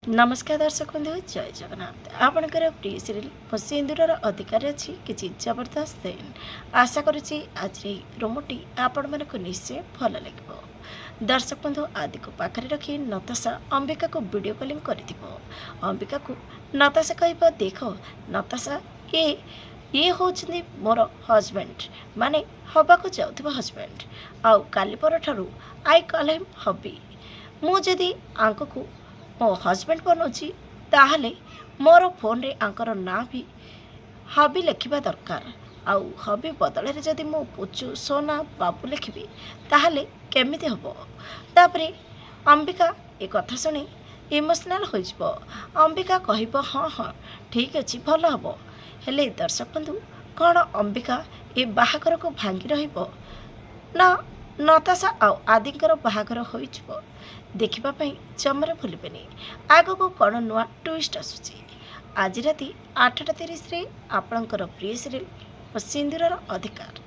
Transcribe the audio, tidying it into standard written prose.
नमस्कार दर्शक बंधु जय जगन्नाथ आपणकर प्रिय सीरियल मो सिंदूर अधिकार अच्छी किसी जबरदस्त दिन आशा करुच्ची आज प्रोमोटी आपण मानक निश्चय भल लगे। दर्शक बंधु आदि को पाखरे रखी नताशा अंबिका को वीडियो कॉलिंग कर अंबिका को नताशा कह देख नताशा ये होचंदी मोर हजबैंड माने हबाक जाउथबा हजबैंड आउ काली पर ठारू आई कॉल हिम हबी मु जदि आंक को मो हजबैंड बनाऊँगी ताहले मोर फोन रे आंकर ना भी हबी लिखा दरकार आउ हबी बदल रे जदि मो पुचु सोना बाबू लिखी ताहले केमिति हबो। तापरे अंबिका ए कथा शुणी इमोशनाल हो अंबिका कहब हाँ हाँ ठीक अच्छे भल हम हेले दर्शक बंधु कौन अंबिका ए बाहागर को भांगी रहिबो ना नताशा आदिकर बाहागर हो देखा जमार भूलें आग को कौन नुआ ट्विस्ट आसूची आज राति 8:30 आपणकर प्रिय सीरियल सिंदूर अधिकार।